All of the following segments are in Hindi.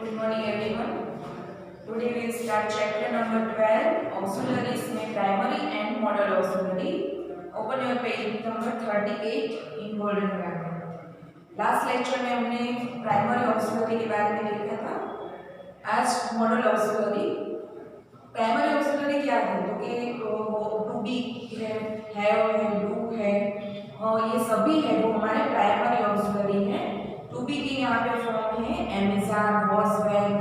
Good morning everyone. Today we will start chapter number 12, auxiliaries में primary and model auxiliary. Open your page number 38 in golden grammar. Last lecture में हमने primary auxiliary के बारे में देखा था. आज model auxiliary. प्राइमरी ऑक्सिलरी क्या है तो कि टू बी है, हैव है, डू है, ये सभी है वो हमारे प्राइमरी ऑक्सिलरी हैं. टू बी की यहाँ पे फॉर्म है अमेज़न, was, were,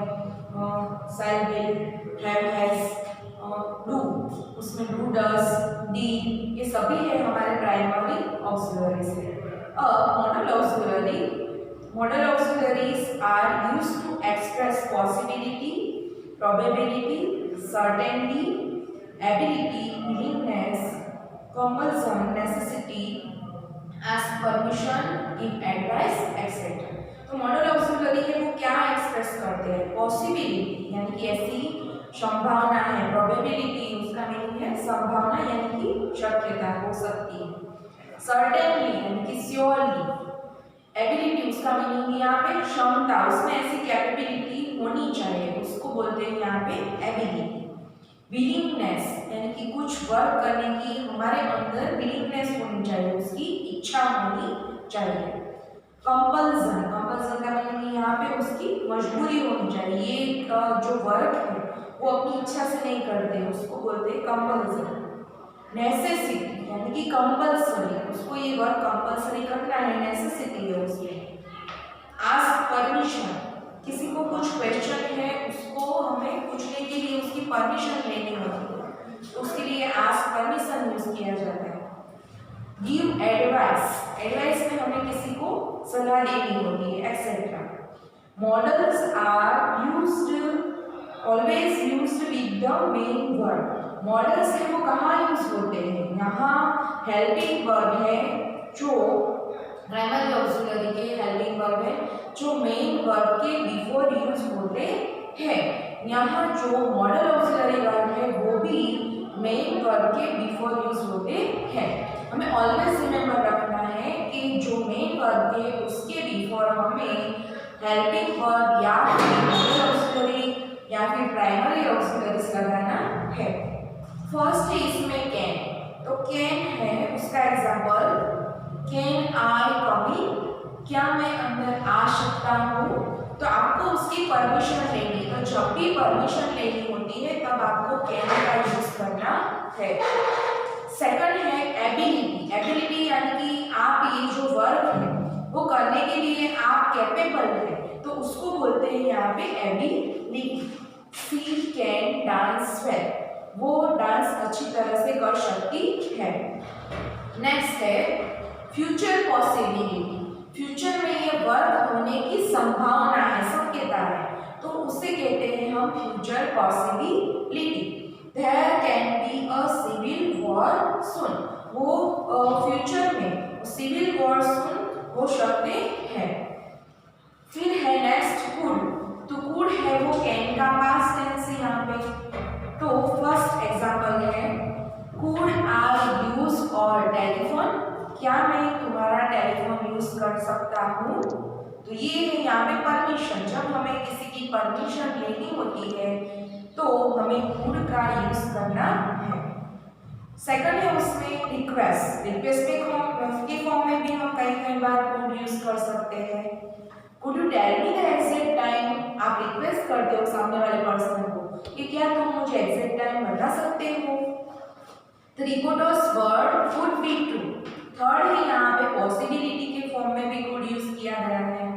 shall, will, have, has. Do उसमें डू, डज, डीड, ये सभी है हमारे प्राइमरी ऑक्सिलरी से. अब modal auxiliary. Modal auxiliaries are used to express possibility, probability, certainty, ability, willingness, compulsion, necessity, ask permission, give advice, etc. तो मॉडल ऑक्सिलरी है वो क्या एक्सप्रेस करते हैं? पॉसिबिलिटी यानी कि ऐसी संभावना है. प्रोबेबिलिटी उसका मीनिंग है संभावना यानी कि शक्यता हो सकती है. सर्टेनली यानी कि श्योरली. एबिलिटी उसका मीनिंग यहाँ पे क्षमता, उसमें ऐसी कैपेबिलिटी होनी चाहिए, उसको बोलते हैं यहाँ पे एबिलिटी. विलिंगनेस यानी कि कुछ वर्क करने की हमारे अंदर विलिंगनेस होनी चाहिए, उसकी इच्छा होनी चाहिए. कंपल्सन, कंपल्सन का मीनिंग यहाँ पे उसकी मजबूरी होनी चाहिए. ये जो वर्क है वो अपनी इच्छा से नहीं करते, उसको बोलते हैं कंपल्सन. नेसेसिटी यानी कि कंपल्सरी, उसको ये वर्क कंपल्सरी करना है, नेसेसिटी है उसमें. आस्क परमिशन, किसी को कुछ क्वेश्चन है उसको हमें पूछने के लिए उसकी परमिशन लेनी होती है, तो उसके लिए आस्क परमिशन यूज किया जाता है. गिव एडवाइस, एडवाइस में हमें किसी को सलाह देनी होती है, etcetera. Modals are used, always used with the main verb. Modals है वो कहाँ यूज होते हैं? यहाँ हेल्पिंग वर्ब है जो प्राइमरी ऑक्सिलरी के हेल्पिंग वर्ब है जो मेन वर्ब के बिफोर यूज होते हैं. यहाँ जो मॉडल ऑक्सिलरी वर्ब है वो भी मेन वर्ब के बिफोर यूज होते हैं. हमें ऑलवेज रिमेंबर रखना है कि जो मेन वर्ब है उसके बिफोर हमें हेल्पिंग वर्ब या फिर मॉडल ऑक्सिलरी या फिर प्राइमरी ऑक्सिलरीज लगाना है. फर्स्ट है इसमें कैन, तो कैन है उसका एग्जाम्पल कैन आई कम इन, क्या मैं अंदर आ सकता हूँ? तो आपको उसकी परमिशन लेनी, तो जब भी परमिशन लेनी होती है तब आपको कैन का यूज करना है. सेकंड है एबिलिटी. एबिलिटी यानी कि आप ये जो वर्क है वो करने के लिए आप कैपेबल है, तो उसको बोलते हैं यहाँ पे ability. She can dance well, वो डांस अच्छी तरह से कर सकती है. नेक्स्ट है फ्यूचर पॉसिबिलिटी. फ्यूचर में ये वर्क होने की संभावना है, शक्यता है, तो उसे कहते हैं हम future possibility. There can be a civil war soon, वो फ्यूचर में सिविल वॉर सून हो सकते हैं. फिर है नेक्स्ट कुड, तो कुड है वो कैन का पास्ट टेंस है यहाँ पे. तो फर्स्ट एग्जांपल है कुड आई यूज और टेलीफोन, क्या मैं तुम्हारा टेलीफोन यूज कर सकता हूँ? तो ये है यहाँ पे परमिशन. जब हमें किसी की परमिशन लेनी होती है तो हमें कुड का यूज करना है. सेकंड है उसमें रिक्वेस्ट. रिक्वेस्ट के फॉर्म में भी हम कई बार कुड यूज कर सकते हैं. Could you tell me the exact time, आप रिक्वेस्ट करते हो सामने वाले पर्सन को कि क्या तुम मुझे एग्जैक्ट टाइम बता सकते हो? The reporter's word could be true. Third है यहाँ पे पॉसिबिलिटी के फॉर्म में भी could यूज किया गया है.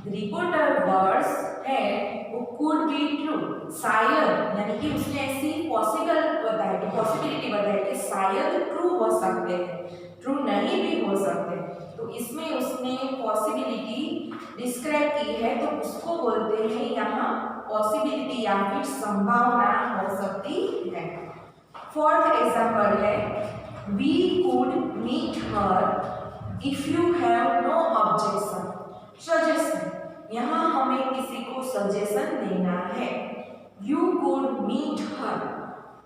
रिपोर्टर वर्ड्स है वो could be true, शायद यानी कि उसने ऐसी पॉसिबल बताया कि पॉसिबिलिटी बताई कि शायद ट्रू हो सकते हैं, ट्रू नहीं भी हो सकते. तो इसमें उसने पॉसिबिलिटी डिस्क्राइब की है, तो उसको बोलते हैं यहाँ पॉसिबिलिटी या फिर संभावना हो सकती है. फोर्थ एग्जांपल है we could meet her if you have no objection. Suggestion, यहाँ हमें किसी को सजेशन देना है. यू कुड मीट हर,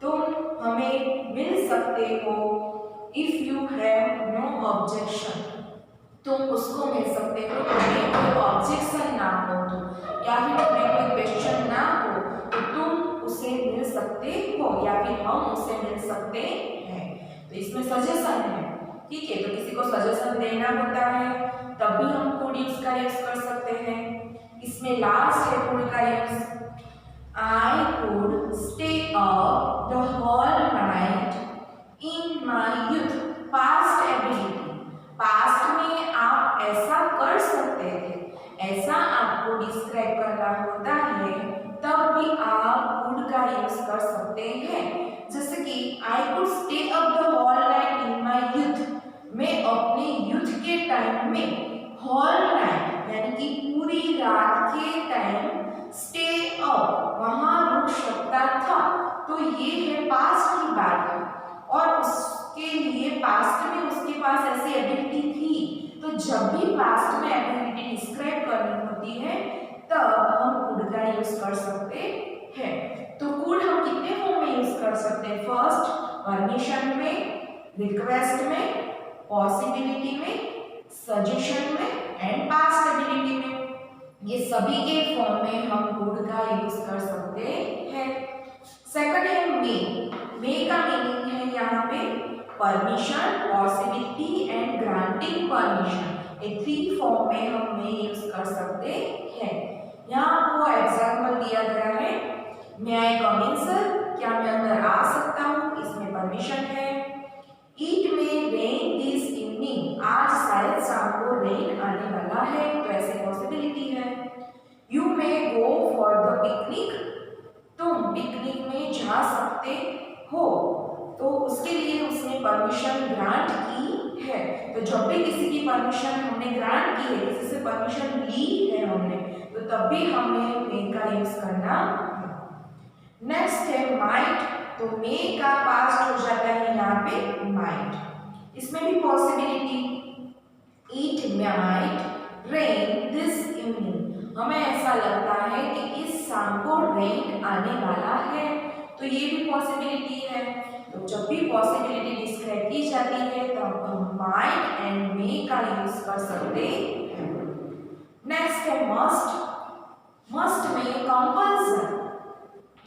तुम हमें मिल सकते हो. If you have no objection, तुम उसको मिल सकते हो तुम्हें कोई ऑब्जेक्शन ना हो तो, या फिर तुम्हें कोई इसमें सजेशन है, ठीक है। तो किसी को सजेशन देना होता है तब भी हम कुड यूज का यूज कर सकते हैं। इसमें लास्ट है कुड का use, I could stay up the whole night in my youth. Past ability, past में आप ऐसा कर सकते थे, ऐसा आपको डिस्क्राइब करना होता है तब भी आप कुड का यूज कर सकते हैं। जैसे कि I could stay up the whole night in my youth, मैं अपने यूथ के टाइम में होल नाइट यानी कि पूरी रात के टाइम स्टे अप वहां रुक सकता था। तो ये है पास्ट की बात है और उसके लिए पास्ट में उसके पास ऐसी एबिलिटी थी। तो जब भी पास्ट में एबिलिटी डिस्क्राइब करनी होती है तब हम कुड का यूज कर सकते हैं। तो कुड हम कितने फॉर्म में यूज कर सकते हैं? फर्स्ट परमिशन में, रिक्वेस्ट में, पॉसिबिलिटी में, सजेशन में एंड पास्ट एबिलिटी में। ये सभी के फॉर्म में हम कुड का यूज कर सकते हैं। सेकंड है मे। मे का मीनिंग है यहाँ पे permission, possibility and granting permission. ये थ्री फॉर्म में हम मे यूज कर सकते हैं। यहाँ आपको एग्जाम्पल दिया गया है, मे आई कम इन सर, क्या मैं अंदर आ सकता हूँ, इसमें परमिशन है। It may rain this evening, आज शायद शाम को रेन आने वाला है, तो ऐसे पॉसिबिलिटी है। You may go for the picnic, तुम पिकनिक में जा सकते हो, तो उसके लिए उसने परमिशन ग्रांट की है। तो जब भी किसी की परमिशन हमने ग्रांट की है, किसी से परमिशन ली है हमने, तो तब भी हमें मे का यूज करना है। नेक्स्ट है माइट। तो मे का पास्ट हो जाता है यहाँ पे माइट। इसमें भी possibility, it might rain this evening, हमें ऐसा लगता है कि इस शाम को रेन आने वाला है, तो ये भी पॉसिबिलिटी है। तो जब भी पॉसिबिलिटी डिस्क्राइब की जाती है तब हम माइट एंड मे का यूज कर सकते हैं। नेक्स्ट है मस्ट। मस्ट में कंपल्सन,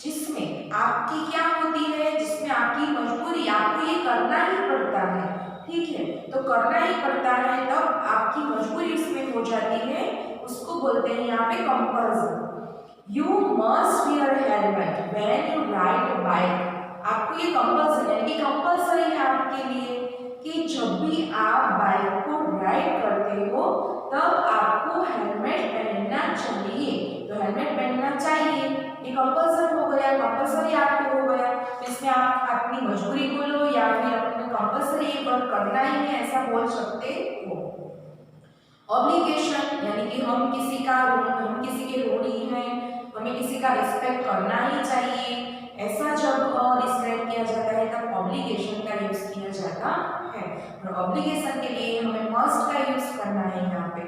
जिसमें आपकी क्या होती है, जिसमें आपकी मजबूरी, आपको ये करना ही पड़ता है, ठीक है। तो करना ही पड़ता है तब आपकी मजबूरी उसमें हो जाती है, उसको बोलते हैं यहाँ पे compulsion. You must wear helmet when you ride bike, आपको ये कंपल्सन है कि कंपल्सरी है आपके लिए कि जब भी आप बाइक को राइड करते हो तब आपको हेलमेट पहनना चाहिए। तो हेलमेट पहनना चाहिए, ये कंपल्सन हो गया, कंपल्सरी आपको हो गया। तो इसमें आप अपनी मजबूरी बोलो या फिर अपने कंपल्सरी वर्क करना ही है, ऐसा बोल सकते हो। ऑब्लिगेशन यानी कि हम किसी के ऋणी हैं, हमें किसी का रिस्पेक्ट करना ही चाहिए, ऐसा जब डिस्क्राइब किया जाता है तब ऑब्लिगेशन का यूज किया जाता है। और ऑब्लिगेशन के लिए हमें मस्ट का यूज करना है यहाँ पे।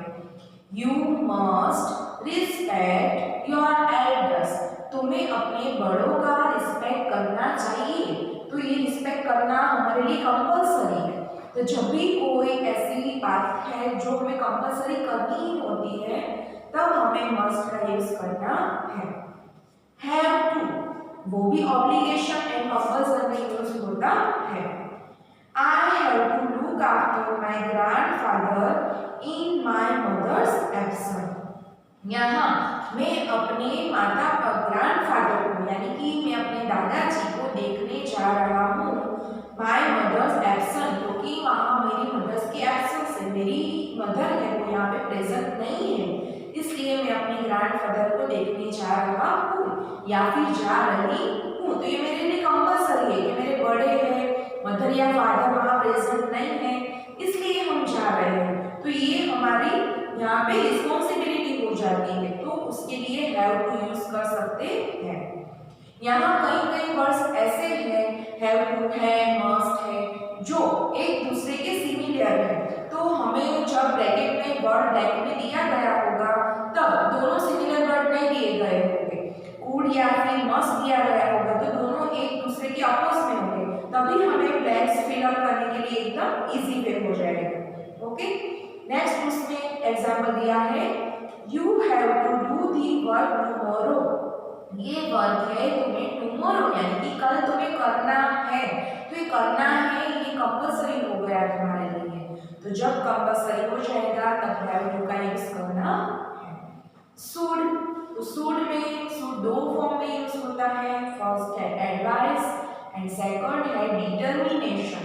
You must respect your elders, तुम्हें अपने बड़ों का रिस्पेक्ट करना चाहिए। तो ये रिस्पेक्ट करना हमारे लिए कंपल्सरी है। तो जब भी कोई ऐसी बात है जो हमें कंपल्सरी करनी ही होती है तब हमें मस्ट का यूज करना है। हैव टू, वो भी ऑब्लिगेशन एंड कंपल्सन में यूज होता है। I have to look after my grandfather in my mother's absence, यहाँ मैं अपने ग्रैंडफादर को यानी कि मैं अपने दादाजी को देखने जा रहा हूँ माय मदर्स एब्सेंट, क्योंकि वहाँ मेरी मदर्स की एब्सेंस है, मेरी मदर है वो यहाँ पे प्रेजेंट नहीं है, इसलिए मैं अपने ग्रैंडफादर को देखने जा रहा हूँ या फिर जा रही हूँ। तो ये मेरे लिए कंपल्सरी है कि मेरे बड़े हैं, मदर या फादर वहाँ प्रेजेंट नहीं है, इसलिए हम जा रहे हैं। तो ये हमारी यहाँ पे रिस्पॉन्सिबिलिटी हो जाती है, तो उसके लिए हैव टू यूज कर सकते हैं। यहाँ कई वर्ड्स ऐसे हैं, हैव टू है, मस्ट है, जो एक दूसरे के सिमिलर है। तो हमें जब ब्रैकेट में वर्ड ब्लैक में दिया गया होगा तब दोनों सिमिलर वर्ड नहीं दिए गए होंगे, कुड या फिर मस्ट दिया गया होगा तो दोनों एक दूसरे के अपोज में होंगे, तभी हमें ब्लैंक्स फिल अप करने के लिए एकदम इजी वे हो जाएगा। ओके, नेक्स्ट उसमें एग्जांपल दिया है, you have to do the work tomorrow, ये वर्क है तुम्हें टुमारो यानी कि कल तुम्हें करना है। तो ये करना है ये कंपल्सरी तो शुड में शुड दो फॉर्म में यूज होता है। फर्स्ट है एडवाइस एंड सेकंड है डिटर्मिनेशन।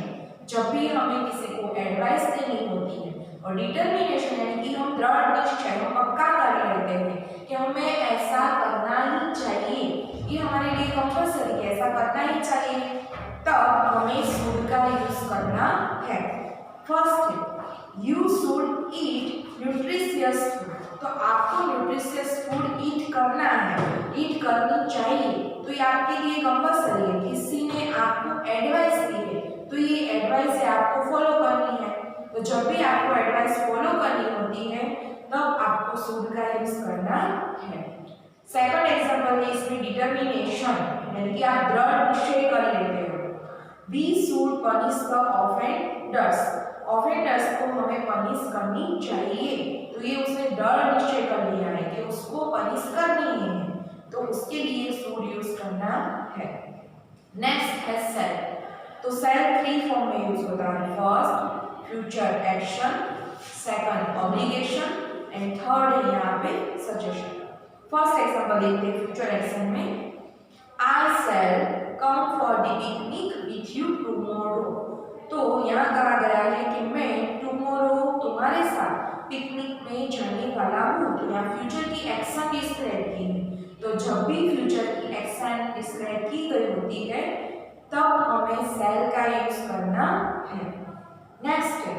जब भी हमें किसी को एडवाइस देनी होती है, और डिटर्मिनेशन यानी कि हम दृढ़ निश्चय, हम पक्का कर लेते हैं कि हमें ऐसा करना ही चाहिए, ये हमारे लिए कंपल्सरी है, ऐसा करना ही चाहिए, तब हमें शुड का यूज करना है। First you should eat nutritious food. तो आपको न्यूट्रिशियस फूड ईट करना है, ईट करनी चाहिए, तो ये आपके लिए कंपल्सरी है। किसी ने आपको एडवाइस दी है तो ये एडवाइस है आपको फॉलो करनी है। तो जब भी आपको एडवाइस फॉलो करनी होती है तब आपको शुड का यूज करना है। सेकंड एग्जांपल है इसमें डिटर्मिनेशन, यानी कि आप दृढ़ निश्चय कर लेते हो। We should punish the offenders. Offenders को हमें पनिश करनी चाहिए, तो ये उसने दृढ़ निश्चय कर लिया है कि उसको पनिश करनी है, तो उसके लिए शुड यूज करना है। नेक्स्ट है सेल। तो सेल थ्री फॉर्म में यूज होता है। First future action, second obligation and third है यहाँ पे सजेशन। फर्स्ट एग्जांपल देखते हैं फ्यूचर एक्शन में। I shall come for the picnic with you tomorrow. तो यहाँ कहा गया है कि मैं टुमारो तुम्हारे साथ पिकनिक में जाने वाला हूँ। तो यहाँ फ्यूचर की एक्शन डिस्क्राइब की है, तो जब भी फ्यूचर की एक्शन डिस्क्राइब की गई होती है तब हमें शैल का यूज करना है। नेक्स्ट है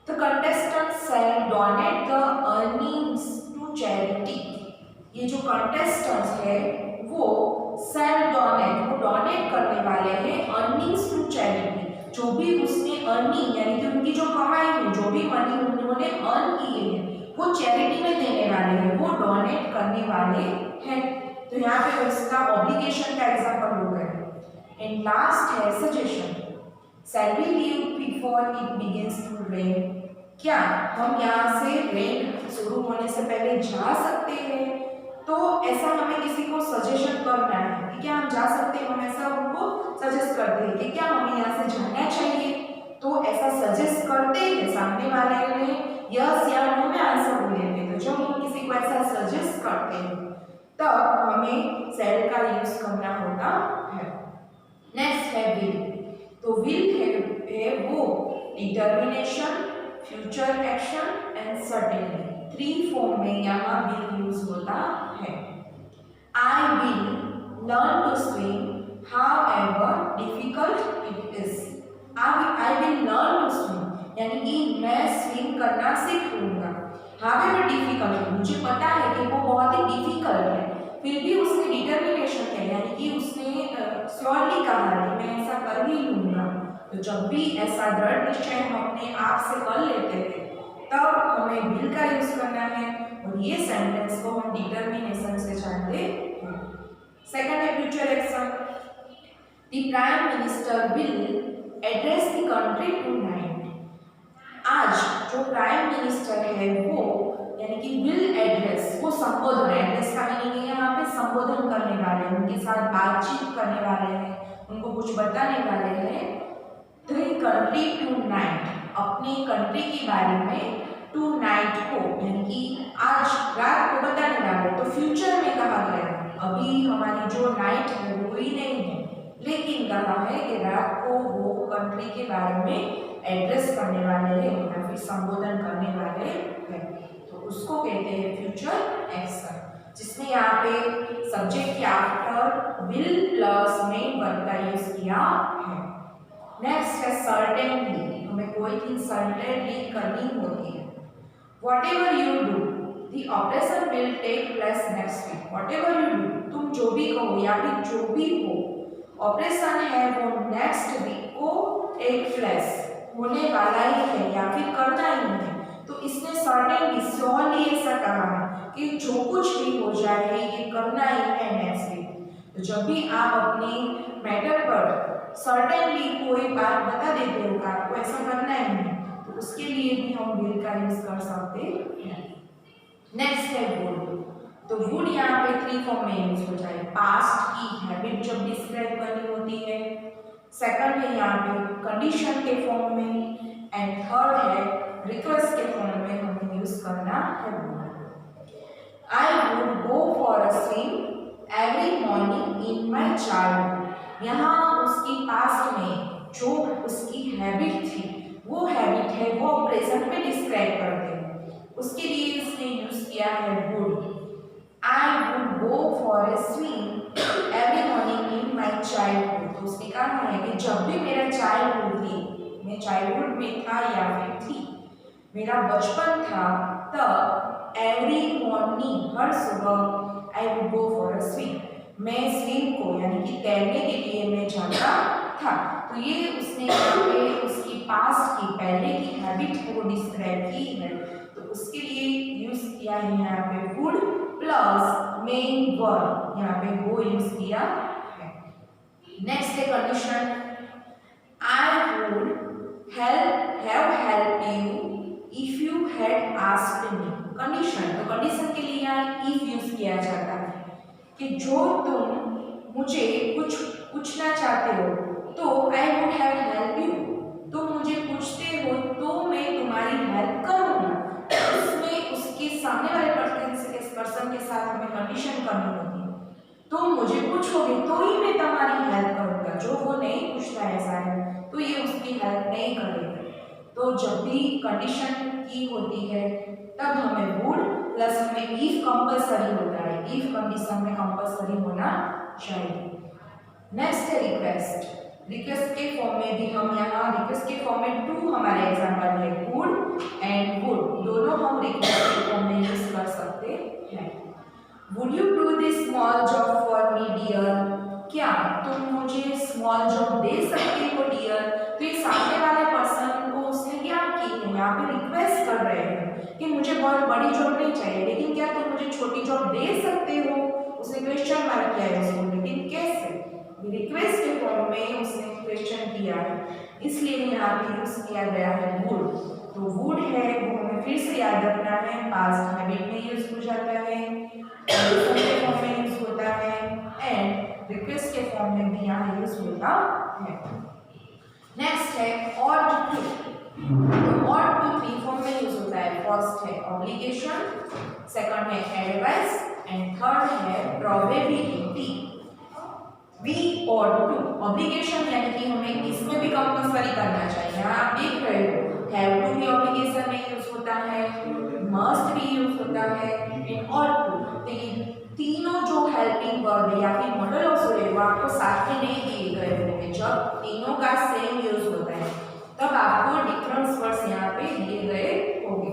the contestant shall donate the earnings to charity. ये जो कंटेस्टेंट्स है वो शैल डोनेट, वो डोनेट करने वाले हैं अर्निंग्स टू चैरिटी। जो भी उसने अर्निंग यानी कि उनकी जो कमाई है, जो भी मनी उन्होंने अर्न की है वो चैरिटी में देने वाले हैं, वो डोनेट करने वाले हैं। तो यहाँ पे उसका ऑब्लिगेशन का एग्जांपल हो गया। एंड लास्ट है suggestion. Shall we leave before it begins to rain. क्या हम यहाँ से रेन शुरू होने से पहले जा सकते हैं? तो ऐसा हमें किसी को सजेशन करना है कि क्या हम जा सकते हैं, हम ऐसा उनको सजेस्ट करते हैं कि क्या हमें यहाँ से जाना चाहिए। तो ऐसा सजेस्ट करते हैं सामने वाले ने यस या नो में आंसर बोल देते हैं। तो जब हम किसी को ऐसा सजेस्ट करते हैं तब हमें शैल का यूज करना होता है। नेक्स्ट है विल। तो विल है वो determination, future action and certainty. Three form में यहाँ विल यूज होता है। I will learn to swim however difficult it is. I will learn to swim यानी कि मैं स्विम करना सीख लूंगा। हाउएवर डिफिकल्ट, मुझे पता है कि वो बहुत ही डिफिकल्ट है, फिर भी उसने डिटर्मिनेशन किया यानी कि उसने श्योरली कहा कि मैं ऐसा कर ही लूंगा। तो जब भी ऐसा दृढ़ निश्चय हम अपने आप से कर लेते हैं तब हमें विल का यूज करना है, और ये सेंटेंस को हम डिटर्मिनेशन से जानते हैं। सेकंड है future action. The prime minister will address the country tonight. आज जो प्राइम मिनिस्टर है वो यानी कि विल एड्रेस, वो संबोधन, एड्रेस का मीनिंग है यहाँ पे संबोधन करने वाले हैं, उनके साथ बातचीत करने वाले हैं, उनको कुछ बताने वाले हैं। द कंट्री टुनाइट, अपनी कंट्री के बारे में, टुनाइट को यानी कि आज रात को बताने वाले। तो फ्यूचर में कहा गया है, अभी हमारी जो नाइट है वो ही नहीं है, लेकिन कहा है कि रात को वो कंट्री के बारे में एड्रेस करने वाले हैं या फिर संबोधन करने वाले हैं। तो उसको कहते हैं फ्यूचर एक्शन, जिसमें यहाँ पे सब्जेक्ट के after will plus main verb का यूज किया है। नेक्स्ट है सर्टेनली। हमें कोई चीज सर्टेनली करनी होती है। Whatever you do the operation will take place next week. Whatever you do, तुम जो भी कहो या फिर जो भी हो, ऑपरेशन है वो नेक्स्ट वीक को टेक प्लेस होने वाला ही है या फिर करना ही है। तो इसने सर्टेनली, श्योरली ऐसा कहा है कि जो कुछ भी हो जाए ये करना ही है नेक्स्ट वीक। तो जब भी आप अपनी मैटर पर सर्टेनली कोई बात बता देते हो कि आपको ऐसा करना ही है, तो उसके लिए भी हम विल का यूज कर सकते हैं। नेक्स्ट है वुड। तो वुड यहाँ पे थ्री फॉर्म में यूज हो जाए। पास्ट की हैबिट जब डिस्क्राइब करनी होती है, सेकंड है यहाँ पे कंडीशन के फॉर्म में, एंड थर्ड है रिक्वेस्ट के फॉर्म में हमें यूज करना है। I would go a swim every morning in my childhood. यहाँ उसकी पास्ट में जो उसकी हैबिट थी वो हैबिट है वो प्रेजेंट में डिस्क्राइब करते हैं। उसके लिए इसने यूज किया है would. I would go for a swim every morning in my childhood. तो उसने कहा है कि जब भी मेरा चाइल्डहुड थी, मैं चाइल्डहुड में था या फिर थी, मेरा बचपन था, तब एवरी मॉर्निंग हर सुबह I would go for a swim, मैं स्विम को यानी कि तैरने के लिए मैं जाता था। तो ये उसने यहाँ पे उसकी पास्ट की पहले की हैबिट को डिस्क्राइब की है, तो उसके लिए यूज किया है यहाँ पे वुड प्लस मेन वर्ब, यहाँ पे वो यूज किया है। नेक्स्ट है condition, I would have help you if you had asked me. Condition, तो कंडीशन के लिए यहाँ इफ यूज किया जाता है कि जो तुम मुझे कुछ पूछना चाहते हो तो आई वुड हैव हेल्प यू, तुम मुझे पूछते हो तो मैं तुम्हारी हेल्प करूंगा। उसमें उसके सामने वाले पर्सन के साथ हमें कंडीशन करनी होती है, तुम मुझे पूछोगे तो ही मैं तुम्हारी हेल्प करूंगा। जो वो नहीं पूछता है शायद तो ये उसकी हेल्प नहीं करेगा। तो जब भी कंडीशन की होती है तब हमें वुड प्लस हमें इफ कंपल्सरी होता है, इफ कंडीशन में कंपल्सरी होना चाहिए। नेक्स्ट है रिक्वेस्ट। रिक्वेस्ट के फॉर्म में भी हम यहाँ रिक्वेस्ट के फॉर्म में टू हमारे एग्जांपल है वुड एंड वुड, दोनों हम रिक्वेस्ट के फॉर्म में यूज कर सकते हैं। Would you do this small job for me dear, क्या तुम मुझे स्मॉल जॉब दे सकते हो डियर। तो ये सामने वाले पर्सन को उसने क्या की है, यहाँ पे रिक्वेस्ट कर रहे हैं कि मुझे बहुत बड़ी जॉब नहीं चाहिए, लेकिन क्या तुम मुझे छोटी जॉब दे सकते हो। उसने क्वेश्चन मार्क किया है उसको, लेकिन कैसे, रिक्वेस्ट के फॉर्म में उसने क्वेश्चन किया है, इसलिए यहाँ पे यूज किया गया है वुड। तो वुड है वो हमें फिर से याद रखना है, पास्ट हैबिट में यूज हो जाता है, कंडीशन के फॉर्म में यूज होता है एंड रिक्वेस्ट के फॉर्म में भी यहाँ यूज होता है। नेक्स्ट है ought to, तो ought to थ्री फॉर्म में यूज होता है। फर्स्ट है ऑब्लिगेशन, सेकंड है एडवाइस एंड थर्ड है probability. We ought to, obligation यानी कि हमें इसमें भी कंपल्सरी करना चाहिए। यहाँ आप देख रहे हो हैव टू भी ऑब्लिगेशन में यूज होता है, मस्ट भी यूज होता है एंड ought to। तो ये तीनों जो हेल्पिंग वर्ब है या फिर मॉडल ऑफ है वो आपको साथ में नहीं दिए गए होंगे। जब तीनों का सेम यूज होता है तब आपको डिफरेंस वर्ड्स यहाँ पे दिए गए होंगे।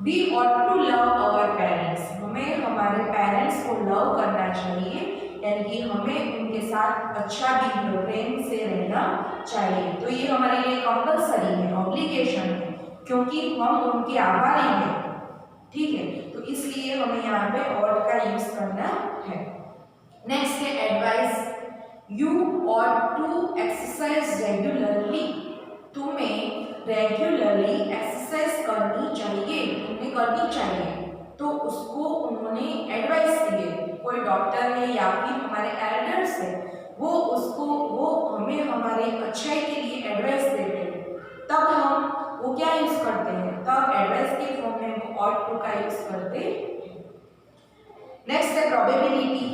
We ought to love our parents, हमें हमारे पेरेंट्स को लव करना चाहिए, यानी कि हमें उनके साथ अच्छा भी प्रेम से रहना चाहिए। तो ये हमारे लिए कंपल्सरी है, ऑब्लिगेशन है, क्योंकि हम उनके आभारी हैं, ठीक है। तो इसलिए हमें यहाँ पे ought का यूज करना है। नेक्स्ट है advice, you ought to exercise regularly, तुम्हें रेगुलरली एक्सरसाइज करनी चाहिए, तुम्हें करनी चाहिए। तो उसको उन्होंने एडवाइस दिए, कोई डॉक्टर है या फिर हमारे एल्डर्स है, वो हमें हमारे अच्छाई के लिए एडवाइस देते हैं, तब हम वो क्या यूज करते हैं, तब एडवाइस के फॉर्म में वो ought to का यूज करते हैं। नेक्स्ट है probability,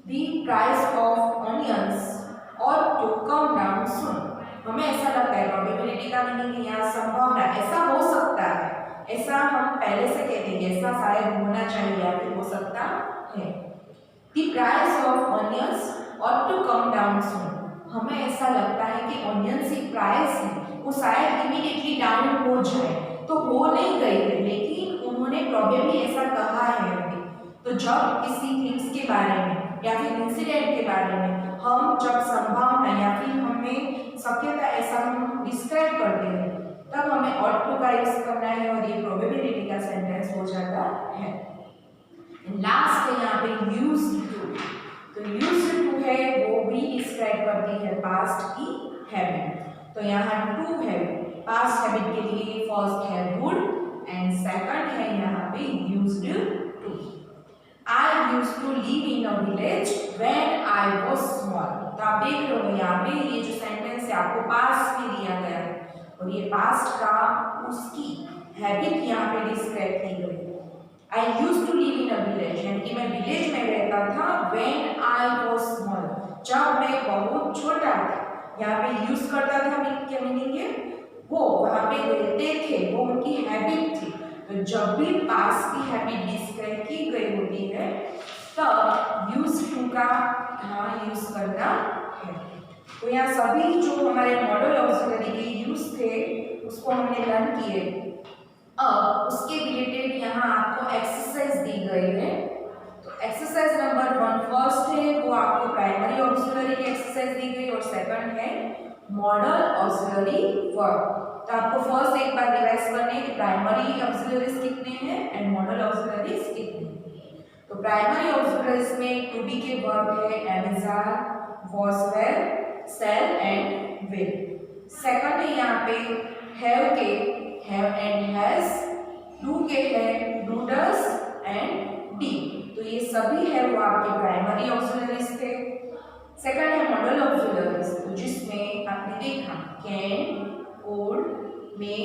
the price of onions ought to come down soon, हमें ऐसा लगता है, प्रोबेबिलिटी का मीनिंग यहाँ संभावना, ऐसा हो सकता है, ऐसा हम पहले से कहते हैं, ऐसा शायद होना चाहिए या फिर हो सकता है। The price of onions ought to come down soon, हमें ऐसा लगता है कि ऑनियंस की प्राइस है वो शायद इमीडिएटली डाउन हो जाए, तो हो नहीं गई है, लेकिन उन्होंने प्रोबेबली ऐसा कहा है अभी। तो जब किसी थिंग्स के बारे में या फिर इंसिडेंट के बारे में हम जब संभावना या फिर हमें शक्यता ऐसा हम डिस्क्राइब करते हैं तब हमें ought to का यूज करना है और ये प्रोबेबिलिटी का सेंटेंस हो जाता है। लास्ट है यहाँ पे यूज्ड टू, तो यूज्ड टू है वो भी डिस्क्राइब करती है पास्ट की हैबिट। तो यहाँ टू है पास्ट हैबिट के लिए, फर्स्ट है वुड एंड सेकंड है यहाँ पे used to. I used to live in a village when I was small, तो आप देख रहे हो यहाँ पे ये जो सेंटेंस है आपको पास्ट में दिया गया है और ये पास्ट का उसकी हैबिट यहाँ पे डिस्क्राइब की गई है। I used to live in a village, यानी कि मैं विलेज में रहता यहाँ पे यूज करता था क्या मीनिंग है, वो वहां पे रहते थे, वो उनकी हैबिट थी। तो जब भी पास की हैबिट डिस्क्राइब की गई होती है तब यूज टू का यहाँ यूज करना है। तो यहाँ सभी जो हमारे मॉडल ऑक्सिलरी के यूज थे उसको हमने लर्न किए। अब उसके रिलेटेड यहाँ आपको एक्सरसाइज दी गई है। तो एक्सरसाइज नंबर 1 फर्स्ट है वो आपको प्राइमरी ऑक्सिलरी की एक्सरसाइज दी गई और सेकंड है मॉडल ऑक्सिलरी वर्ब। तो आपको फर्स्ट एक बार रिवाइज करने हैं कि प्राइमरी ऑक्सिलरीज कितने हैं एंड मॉडल ऑक्सिलरीज कितने हैं। तो प्राइमरी ऑक्सिलरीज में टू बी के वर्ब है am is are, was, were, shall and will. Second है यहाँ पे हैव के हैव एंड हैज, डू के है डू, डज एंड डी। तो ये सभी है वो आपके प्राइमरी ऑक्सिलरीज थे। सेकंड है मॉडल ऑक्सिलरीज, तो जिसमें आपने देखा can, would, may,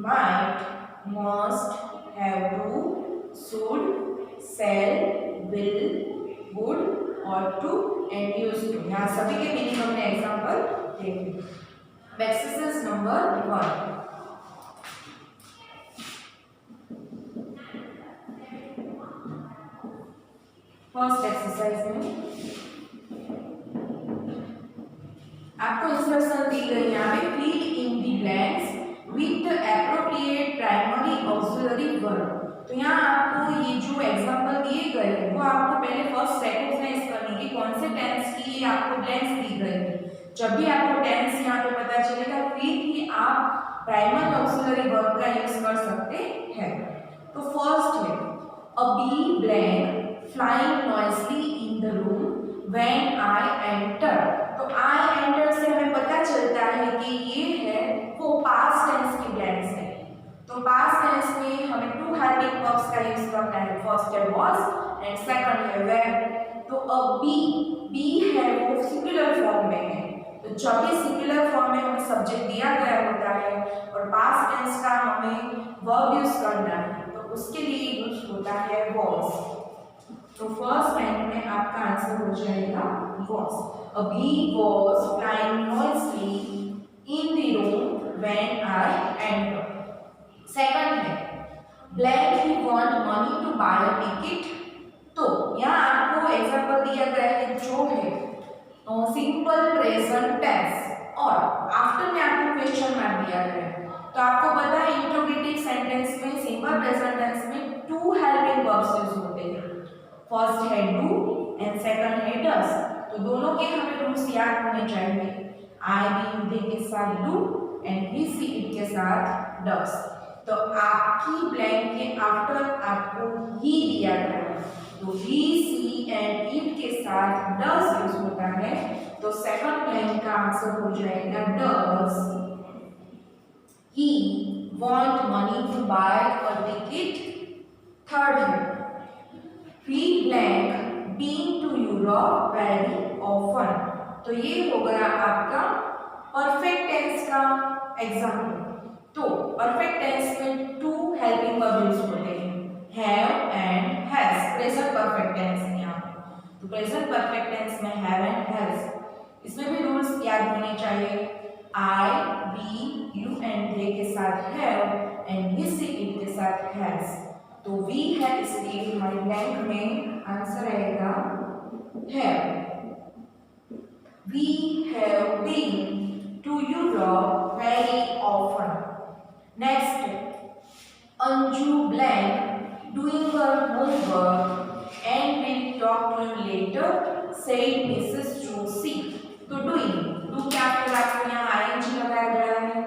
might, must, have to, should, shall, will, would ought to and used to. यहाँ सभी के मीनिंग हमने एग्जांपल देखे। Exercise number 1। फर्स्ट एक्सरसाइज में आपको इंस्ट्रक्शन दी गई यहाँ पे fill in the blanks with the appropriate primary auxiliary verb. तो यहाँ आपको ये जो एग्जांपल दिए गए हैं वो आपको पहले फर्स्ट रिकॉग्नाइज करनी है कौन से टेंस की आपको ब्लैंक्स दी गई है। जब भी आपको टेंस यहाँ पे पता चलेगा फिर ही आप प्राइमरी ऑक्सिलरी वर्ब का यूज कर सकते हैं। तो फर्स्ट है a bee blank flying noisily in the room when I enter। तो I enter से हमें पता चलता है कि ये है वो past tense की ब्लैंक्स है। तो past tense में हमें टू हेल्पिंग वर्ब्स का यूज करना है। फर्स्ट है was एंड सेकंड है were। तो अब बी है वो सिंगुलर फॉर्म में है। तो जब भी सिंगुलर फॉर्म में हमें सब्जेक्ट दिया गया होता है और past tense का हमें वर्ब यूज करना है तो उसके लिए यूज होता है was। तो फर्स्ट लाइन में आपका आंसर हो जाएगा was। A bee was flying noisily in the room when I entered। Second है blank he want money to buy a ticket। तो यहाँ आपको एग्जांपल दिया गया है जो है सिंपल प्रेजेंट टेंस और आफ्टर में आपको क्वेश्चन मार्क दिया गया है। तो आपको पता है इंट्रोगेटिव सेंटेंस में सिंपल प्रेजेंट टेंस में टू हेल्पिंग वर्ब्स यूज होते हैं। फर्स्ट है डू एंड सेकंड है डज। तो दोनों के हमें रूल्स याद होने चाहिए। आई बी दे के साथ do and he she it के साथ डज। तो आपकी ब्लैंक के आफ्टर आपको ही दिया गया है तो ही सी एंड इट के साथ डज यूज होता है। तो सेकंड ब्लैंक का आंसर हो जाएगा does he want money to buy a ticket. Third है we blank been to Europe very often। तो ये हो गया आपका परफेक्ट टेंस का एग्जाम्पल। तो परफेक्ट टेंस में टू हेल्पिंग वर्ब यूज होते हैं have and has. Present perfect tense है यहाँ पे। तो प्रेजेंट परफेक्ट टेंस में हैव एंड हैज। इसमें भी रूल्स याद होने चाहिए। I we you and they के साथ have and he she it के साथ हैज। तो वी है इसलिए हमारे ब्लैंक में आंसर आएगा have. We have been to Europe very often. Next Anju blank doing her homework and will talk to you later said Mrs Joshi. तो डूइंग डू क्या आपको यहाँ आईएनजी लगाया गया है।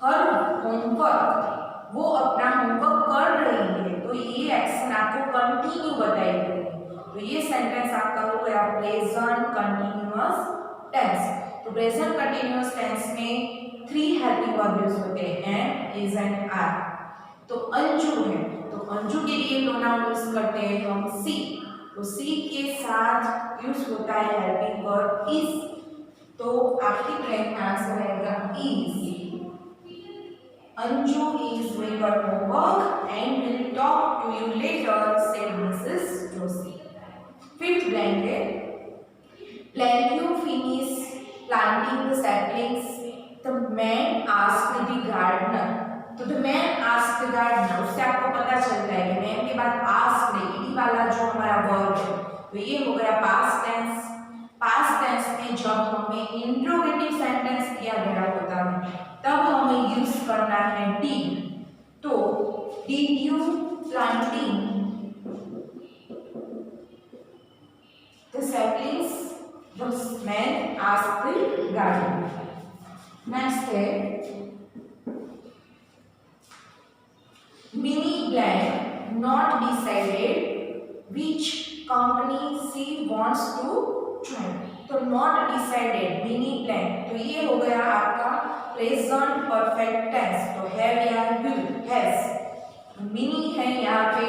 हर होमवर्क वो अपना होमवर्क कर रही है तो ये एक्शन आपको कंटिन्यू बताई गई है। तो ये सेंटेंस आपका हो गया प्रेजेंट कंटिन्यूअस टेंस। तो प्रेजेंट कंटिन्यूअस टेंस में थ्री हेल्पिंग वर्ब यूज होते हैं एम, इज एंड आर। तो अंजू है तो अंजू के लिए प्रोनाउन यूज करते हैं हम सी। तो सी के साथ यूज होता है हेल्पिंग वर्ब इज। तो आपकी ब्लैंक में आंसर आएगा is. Anju is doing her homework and will talk to you later, said Mrs. Joshi। Fifth blank है blank you finish planting planting the saplings, the man asked the gardener. तो the man asked the gardener, उससे आपको पता चलता है कि मैन के बाद आस्क्ड ईडी वाला जो हमारा वर्ब है, तो ये हो गया पास्ट टेंस। पास्ट टेंस में जब हमें इंट्रोगेटिव सेंटेंस दिया गया होता है तब हमें यूज करना है डिड। तो did you planting the saplings, the man asked the gardener. Next है Minnie blank not decided which company she wants to join। तो not decided Minnie blank, तो ये हो गया आपका प्रेजेंट परफेक्ट टेंस। तो have या has, Minnie है यहाँ पे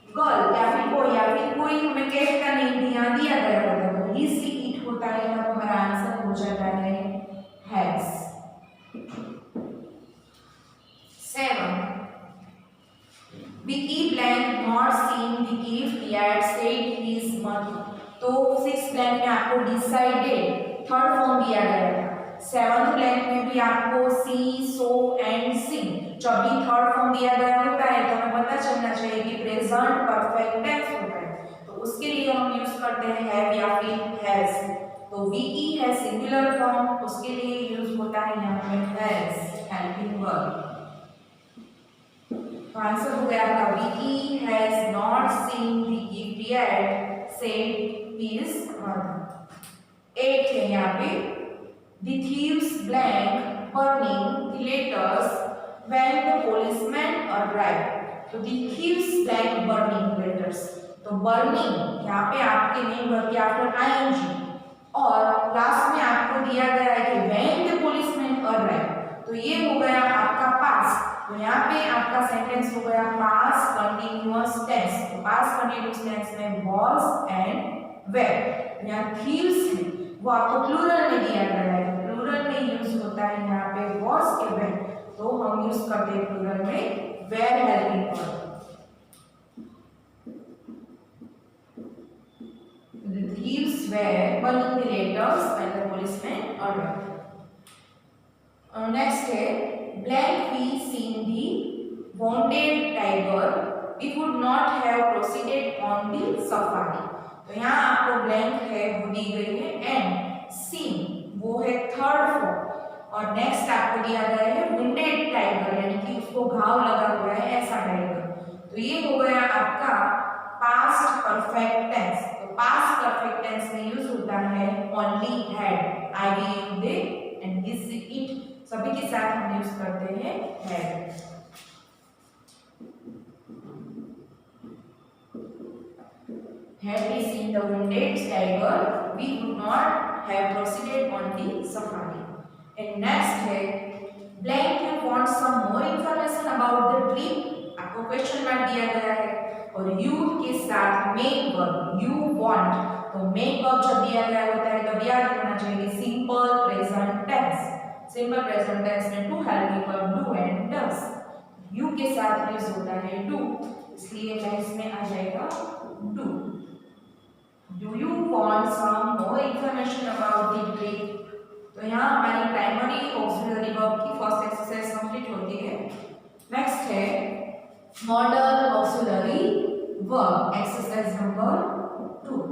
गर्ल या फिर कोई, या फिर कोई हमें कहता नहीं ध्यान दिया गया होता तो he she it होता है, तब हमारा आंसर हो जाता है has। 7 Vicky blank not seen the gift yet said his mother। तो 6 ब्लैंक में आपको डिसाइडेड थर्ड फॉर्म दिया गया था। 7th ब्लैंक में भी आपको सी सो एंड सिंग, जब भी थर्ड फॉर्म दिया गया होता है तो हमें पता चलना चाहिए कि प्रेजेंट परफेक्ट टेंस होता है, तो उसके लिए हम यूज करते हैं हैव या फिर हैज। तो विकी है सिंगुलर फॉर्म, उसके लिए यूज होता है यहाँ पे हैज हेल्पिंग वर्ब। तो आंसर हो गया आपका Vicky has not seen the gift yet said his mother. 8 है यहाँ पे the thieves blank burning the letters when the policeman arrived. तो the thieves blank burning letters, तो बर्निंग यहाँ पे आपके मेन वर्ब के आफ्टर आईएनजी और लास्ट में आपको दिया गया है कि व्हेन द पुलिसमैन अराइव्ड, तो ये हो गया आपका पास्ट। तो यहाँ पे आपका सेंटेंस हो गया पास्ट कंटिन्यूअस टेंस। तो पास्ट कंटिन्यूअस टेंस में वाज एंड वेर। यहाँ थीव्स है वो आपको प्लूरल में दिया गया है, प्लूरल में यूज होता है यहाँ पे वाज के वेर, तो हम यूज करते हैं प्लूरल में were helping verb. The thieves were burning the letters when the policemen arrived। Next है blank we seen the wounded tiger we would not have proceeded on the safari। तो यहाँ आपको blank है वो दी गई है एंड seen वो है थर्ड फॉर्म और नेक्स्ट आपको दिया गया है wounded tiger यानी कि उसको घाव लगा हुआ है ऐसा टाइगर। तो ये हो गया आपका पास्ट परफेक्ट टेंस। तो पास्ट परफेक्ट टेंस में यूज होता है only had, I we they and his it, सभी के साथ हम यूज करते हैं had। Had we seen the wounded tiger, we would not have proceeded on the safari। And next है blank you want some more information about the trip। आपको क्वेश्चन मार्क दिया गया है और you के साथ मेन वर्ब you want, तो मेन वर्ब जब दिया गया होता है तब याद रखना चाहिए simple present tense. Simple present tense में two helping verb do and does, you के साथ यूज होता है डू, इसलिए मैं इसमें आ जाएगा do. Do you want some more information about the trip. तो यहाँ हमारी प्राइमरी ऑक्सिलरी वर्ब की फर्स्ट एक्सरसाइज कंप्लीट होती है। नेक्स्ट है modal auxiliary verb exercise number 2।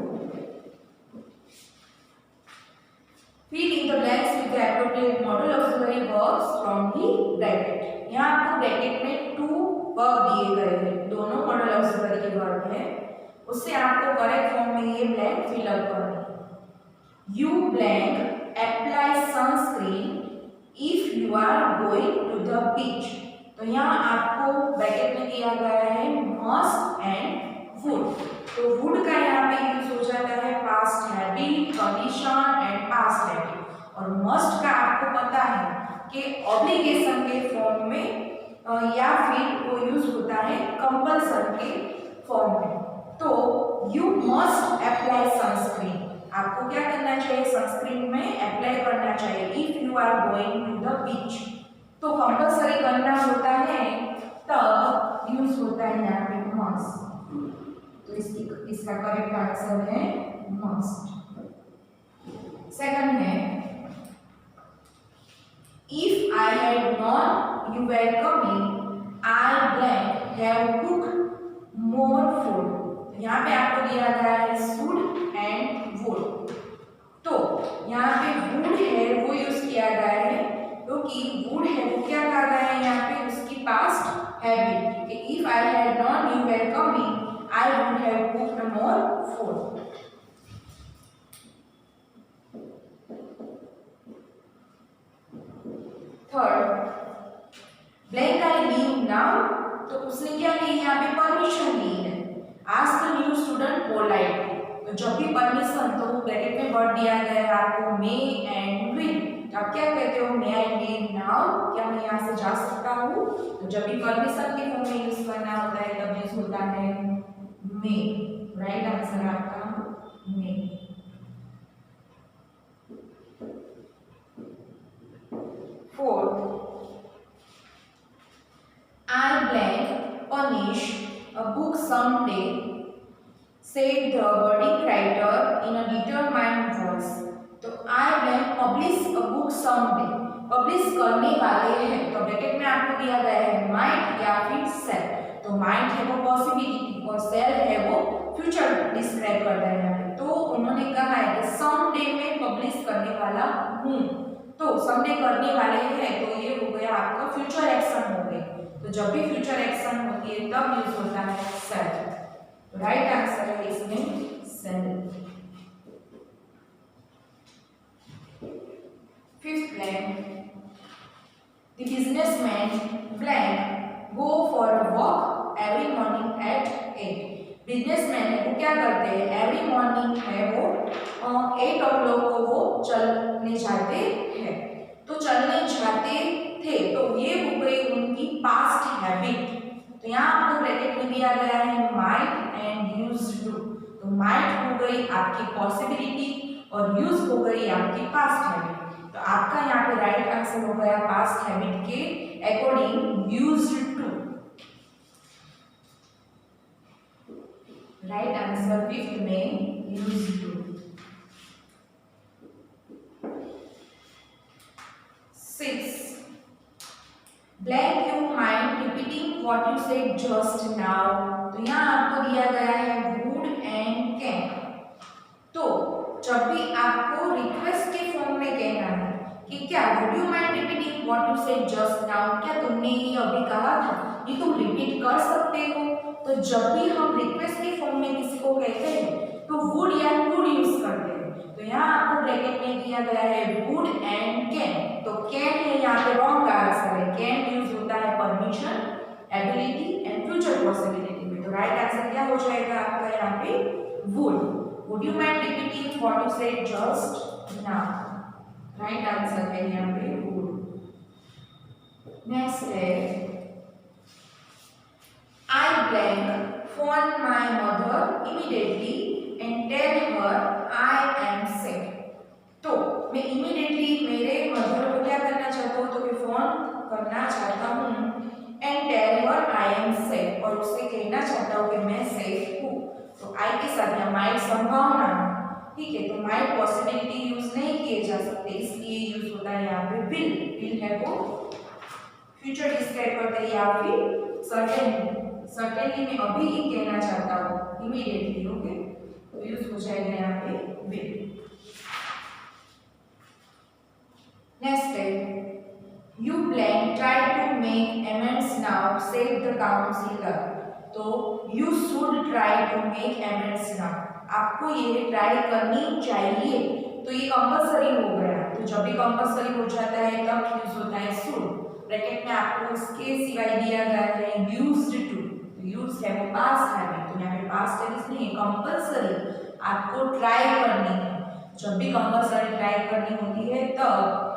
Fill in the blanks with the appropriate model auxiliary verbs from the bracket। यहाँ आपको ब्रैकेट में 2 वर्ब दिए गए हैं, दोनों मॉडल ऑक्सिलरी के वर्ब हैं, उससे आपको करेक्ट फॉर्म में ये ब्लैंक फिल अप करना है। You blank apply sunscreen if you are going to the beach। तो यहाँ आपको ब्रैकेट में दिया गया है must and would। तो would का यहाँ पे यूज हो जाता है past habit, condition and past habit, और मस्ट का आपको पता है कि ऑब्लिगेशन के फॉर्म में या फिर वो यूज होता है कंपल्सन के फॉर्म में। तो यू मस्ट अप्लाई सनस्क्रीन, आपको क्या करना चाहिए सनस्क्रीन में अप्लाई करना चाहिए if you are going to the beach. तो कंपल्सरी करना होता है तब यूज होता है यहाँ पे मस्ट, तो इसका करेक्ट आंसर है मस्ट। सेकंड है if I had known you were coming I blank have cook more food. यहाँ पे आपको दिया गया है शुड एंड वुड। तो यहाँ पे वुड है वो यूज किया गया है क्योंकि वुड है वो क्या कहा गया है यहाँ पे उसकी पास्ट हैबिट कि if I had known you were coming I would have cooked more food. Third, blank I leave now. तो उसने क्या ली यहाँ पे परमिशन ली है। Ask the new student politely. तो जब भी परमिशन तो ब्रैकेट में वर्ड दिया गया है आपको मे एंड विल। तो आप क्या कहते हो मे आई लीव नाउ, क्या मैं यहाँ से जा सकता हूँ। तो जब भी परमिशन के फॉर्म में यूज करना होता है तब यूज होता है मे। राइट आंसर आपका may. Fourth, I blank punish a book someday, said the verdict writer in a determined voice. तो I blank publish a book someday, publish करने वाले हैं। तो ब्रैकेट में आपको दिया गया है might या फिर shall। तो might है वो पॉसिबिलिटी और shall है वो फ्यूचर डिस्क्राइब कर रहा है यहाँ पे। तो उन्होंने कहा है कि someday में पब्लिश करने वाला हूँ। तो someday करने वाले हैं तो ये हो गया आपका फ्यूचर एक्शन हो गया। तो जब भी फ्यूचर एक्शन होती है तब यूज होता है shall। तो राइट आंसर है इसमें shall। Fifth blank, the businessman blank go for a walk every morning at 8। Businessman है वो क्या करते हैं एवरी मॉर्निंग है वो 8 o'clock को वो चलने जाते हैं। तो चलने जाते थे तो ये हो गई उनकी पास्ट हैबिट। तो यहाँ आपको ब्रैकेट में दिया गया है माइट एंड यूज्ड टू। तो माइट हो गई आपकी पॉसिबिलिटी और यूज हो गई आपकी पास्ट हैबिट। तो आपका यहाँ पे राइट आंसर हो गया पास्ट हैबिट के according used to. Right answer fifth में used to. Blank you mind repeating what you said just now. तो यहाँ आपको दिया गया है वुड एंड कैन। तो जब भी आपको रिक्वेस्ट के फॉर्म में कहना है कि क्या would you mind repeating what you said just now, क्या तुमने ये अभी कहा था ये तुम रिपीट कर सकते हो। तो जब भी हम रिक्वेस्ट के फॉर्म में किसी को कहते हैं तो वुड या कुड यूज करते हैं। तो यहाँ आपको ब्रैकेट में दिया गया है वुड एंड कैन। तो कैन है यहाँ पे रॉन्ग आंसर है। कैन यूज होता है permission, ability and future possibility में। तो राइट आंसर क्या हो जाएगा आपका यहाँ पे would. Would you mind repeating what you said just now. Right answer है यहाँ पे वुड। नेक्स्ट है I blank phone my mother immediately and tell her I am sick. तो मैं इमीडिएटली मेरे मदर को क्या करना चाहता हूँ तो मैं फोन करना चाहता हूँ and tell her I am sick, और उससे कहना चाहता हूँ कि मैं सिक हूँ। तो आई के साथ यहाँ माइट संभावना, ठीक है। तो माइट पॉसिबिलिटी यूज नहीं किए जा सकते इसलिए यूज होता है यहाँ पे विल। विल है वो फ्यूचर डिस्क्राइब करता है या फिर सर्टेनली। सर्टेनली मैं अभी ही कहना चाहता हूँ इमीडिएटली। ओके, तो यूज हो जाएगा यहाँ पे विल। नेक्स्ट है you blank try to make amends now said the counsellor. तो you should try to make amends now, आपको ये ट्राई करनी चाहिए। तो ये कंपलसरी हो गया। तो जब भी कंपलसरी हो जाता है तब यूज होता है शुड। ब्रैकेट में आपको इसके सिवाय दिया गया है यूज्ड टू। तो यूज है वो पास्ट हैबिट। तो यहाँ पे पास्ट टेंस नहीं है, कंपलसरी आपको ट्राई करनी है। जब भी कंपलसरी ट्राई करनी होती है तब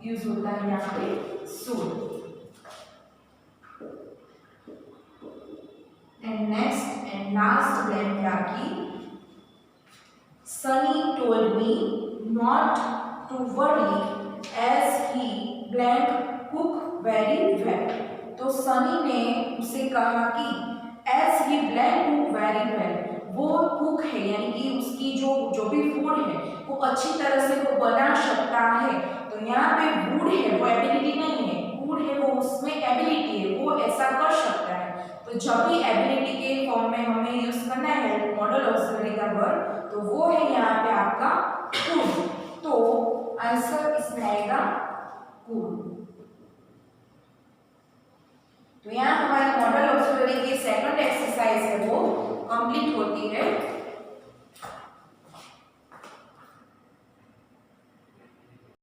यूज होता है यहाँ पे should. And next and last blank क्या की Sunny told me not to worry as he blank cook very well। तो सनी ने उसे कहा कि as he blank cook very well, वो कुक है यानी कि उसकी जो भी फूड है वो अच्छी तरह से वो बना सकता है। तो तो यहाँ पे वुड है, वो एबिलिटी नहीं है, वुड है वो उसमें एबिलिटी है, वो ऐसा कर सकता है। तो जब भी एबिलिटी के फॉर्म में हमें यूज करना है मॉडल ऑक्सिलरी का वर्ब, तो वो है यहाँ पे आपका कुड। तो आंसर इसमें आएगा कुड। तो यहाँ हमारी मॉडल ऑक्सिलरी की सेकंड एक्सरसाइज है वो कंप्लीट होती है।